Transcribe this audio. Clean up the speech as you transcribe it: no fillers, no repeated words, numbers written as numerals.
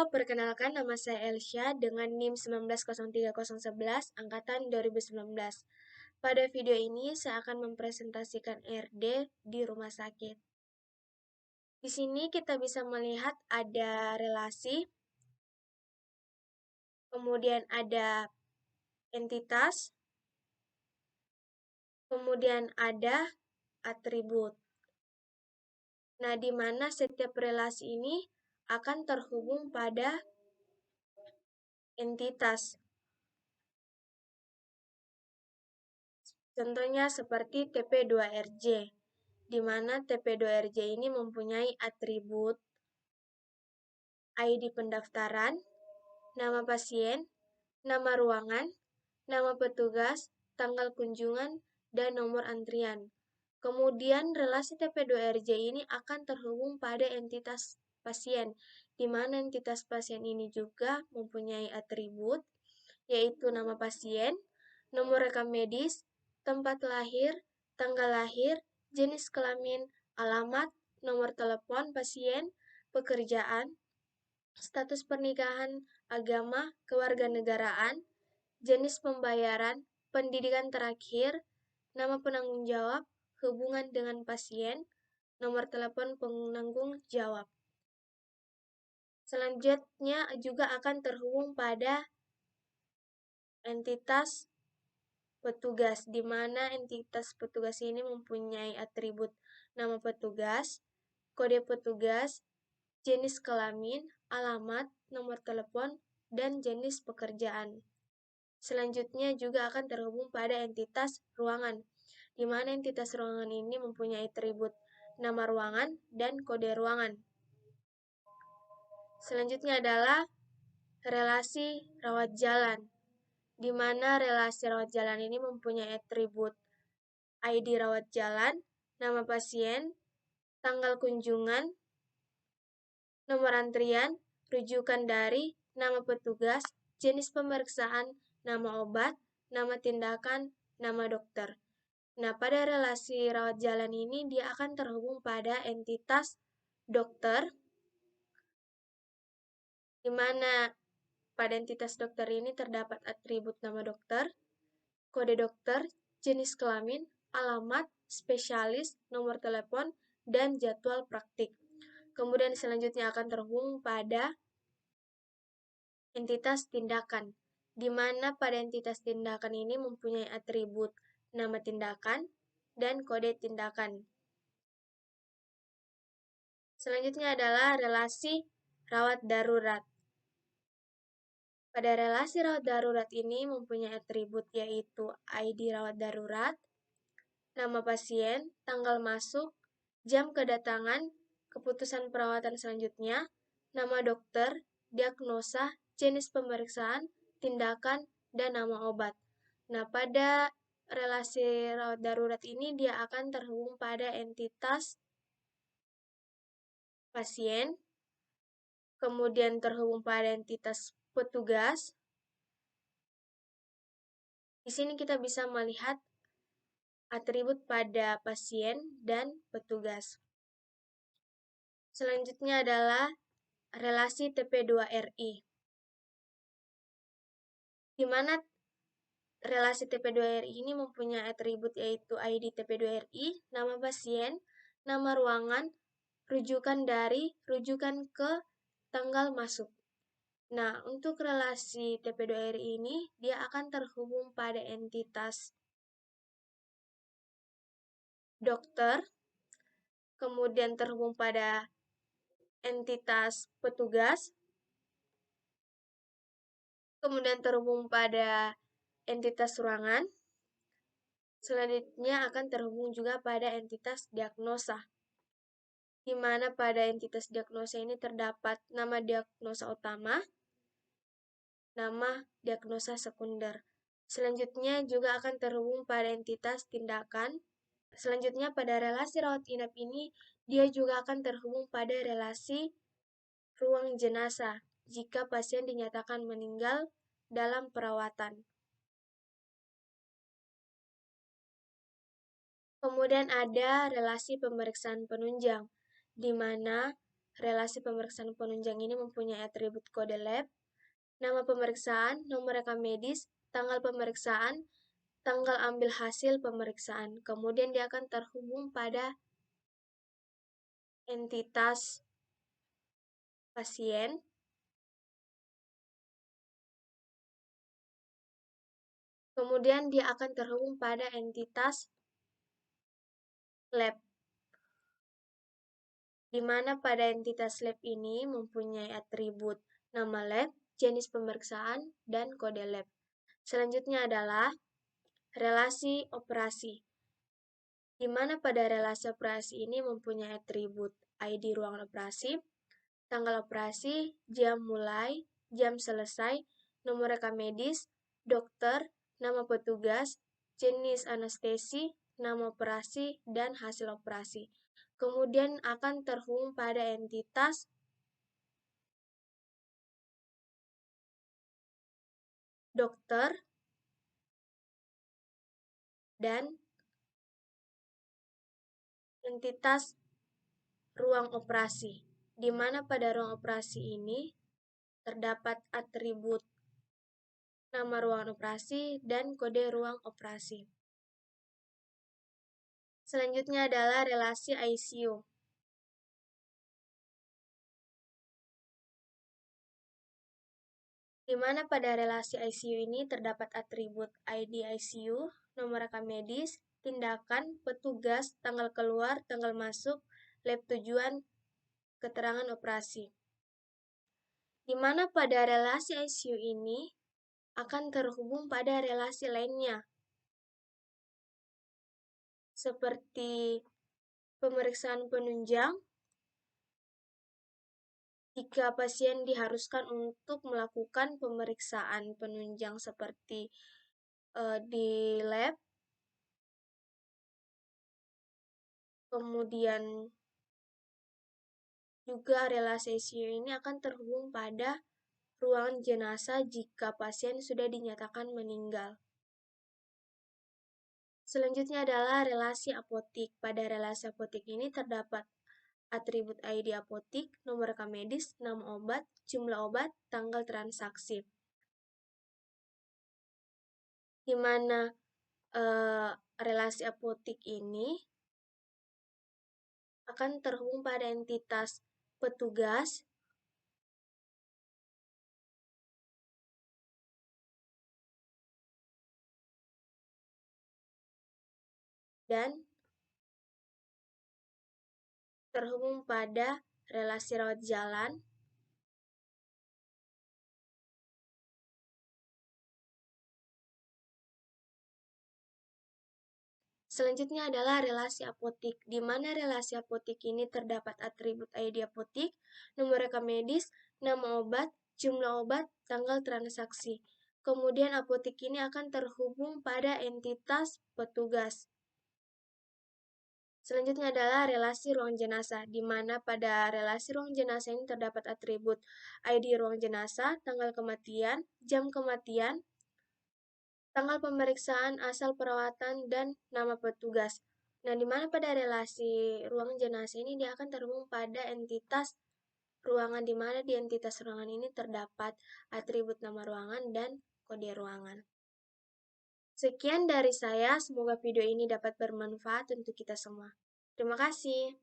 perkenalkan nama saya Elsya dengan NIM 1903011 angkatan 2019. Pada video ini saya akan mempresentasikan RD di rumah sakit. Di sini kita bisa melihat ada relasi, kemudian ada entitas, kemudian ada atribut. Nah, di mana setiap relasi ini akan terhubung pada entitas. Contohnya seperti TP2RJ, di mana TP2RJ ini mempunyai atribut ID pendaftaran, nama pasien, nama ruangan, nama petugas, tanggal kunjungan, dan nomor antrian. Kemudian relasi TP2RJ ini akan terhubung pada entitas pasien, di mana entitas pasien ini juga mempunyai atribut, yaitu nama pasien, nomor rekam medis, tempat lahir, tanggal lahir, jenis kelamin, alamat, nomor telepon pasien, pekerjaan, status pernikahan, agama, kewarganegaraan, jenis pembayaran, pendidikan terakhir, nama penanggung jawab, hubungan dengan pasien, nomor telepon penanggung jawab. Selanjutnya juga akan terhubung pada entitas petugas, di mana entitas petugas ini mempunyai atribut nama petugas, kode petugas, jenis kelamin, alamat, nomor telepon, dan jenis pekerjaan. Selanjutnya juga akan terhubung pada entitas ruangan, di mana entitas ruangan ini mempunyai atribut nama ruangan dan kode ruangan. Selanjutnya adalah relasi rawat jalan, di mana relasi rawat jalan ini mempunyai atribut ID rawat jalan, nama pasien, tanggal kunjungan, nomor antrian, rujukan dari, nama petugas, jenis pemeriksaan, nama obat, nama tindakan, nama dokter. Nah, pada relasi rawat jalan ini dia akan terhubung pada entitas dokter, di mana pada entitas dokter ini terdapat atribut nama dokter, kode dokter, jenis kelamin, alamat, spesialis, nomor telepon, dan jadwal praktik. Kemudian selanjutnya akan terhubung pada entitas tindakan, di mana pada entitas tindakan ini mempunyai atribut nama tindakan dan kode tindakan. Selanjutnya adalah relasi rawat darurat. Pada relasi rawat darurat ini mempunyai atribut yaitu ID rawat darurat, nama pasien, tanggal masuk, jam kedatangan, keputusan perawatan selanjutnya, nama dokter, diagnosa, jenis pemeriksaan, tindakan, dan nama obat. Nah, pada relasi rawat darurat ini dia akan terhubung pada entitas pasien, kemudian terhubung pada entitas petugas. Di sini kita bisa melihat atribut pada pasien dan petugas. Selanjutnya adalah relasi TP2RI, di mana relasi TP2RI ini mempunyai atribut yaitu ID TP2RI, nama pasien, nama ruangan, rujukan dari, rujukan ke, tanggal masuk. Nah, untuk relasi TP2RI ini, dia akan terhubung pada entitas dokter, kemudian terhubung pada entitas petugas, kemudian terhubung pada entitas ruangan, selanjutnya akan terhubung juga pada entitas diagnosa, di mana pada entitas diagnosa ini terdapat nama diagnosa utama, nama diagnosa sekunder. Selanjutnya juga akan terhubung pada entitas tindakan. Selanjutnya pada relasi rawat inap ini, dia juga akan terhubung pada relasi ruang jenazah jika pasien dinyatakan meninggal dalam perawatan. Kemudian ada relasi pemeriksaan penunjang, di mana relasi pemeriksaan penunjang ini mempunyai atribut kode lab, nama pemeriksaan, nomor rekam medis, tanggal pemeriksaan, tanggal ambil hasil pemeriksaan. Kemudian dia akan terhubung pada entitas pasien, kemudian dia akan terhubung pada entitas lab, di mana pada entitas lab ini mempunyai atribut nama lab, jenis pemeriksaan, dan kode lab. Selanjutnya adalah relasi operasi, di mana pada relasi operasi ini mempunyai atribut ID ruangan operasi, tanggal operasi, jam mulai, jam selesai, nomor rekam medis, dokter, nama petugas, jenis anestesi, nama operasi, dan hasil operasi. Kemudian akan terhubung pada entitas dokter dan entitas ruang operasi, di mana pada ruang operasi ini terdapat atribut nama ruangan operasi dan kode ruang operasi. Selanjutnya adalah relasi ICU, di mana pada relasi ICU ini terdapat atribut ID ICU, nomor rekam medis, tindakan, petugas, tanggal keluar, tanggal masuk, lab tujuan, keterangan operasi. Di mana pada relasi ICU ini akan terhubung pada relasi lainnya, seperti pemeriksaan penunjang, jika pasien diharuskan untuk melakukan pemeriksaan penunjang seperti di lab, kemudian juga relasi ICU ini akan terhubung pada ruangan jenazah jika pasien sudah dinyatakan meninggal. Selanjutnya adalah relasi apotik. Pada relasi apotik ini terdapat atribut ID apotik, nomor rekam medis, nama obat, jumlah obat, tanggal transaksi. Di mana relasi apotik ini akan terhubung pada entitas petugas dan terhubung pada relasi rawat jalan Selanjutnya adalah relasi apotik, di mana relasi apotik ini terdapat atribut ID apotik, nomor rekam medis, nama obat, jumlah obat, tanggal transaksi. Kemudian apotik ini akan terhubung pada entitas petugas. Selanjutnya adalah relasi ruang jenazah, di mana pada relasi ruang jenazah ini terdapat atribut ID ruang jenazah, tanggal kematian, jam kematian, tanggal pemeriksaan, asal perawatan, dan nama petugas. Nah, di mana pada relasi ruang jenazah ini dia akan terhubung pada entitas ruangan, di mana di entitas ruangan ini terdapat atribut nama ruangan dan kode ruangan. Sekian dari saya, semoga video ini dapat bermanfaat untuk kita semua. Terima kasih.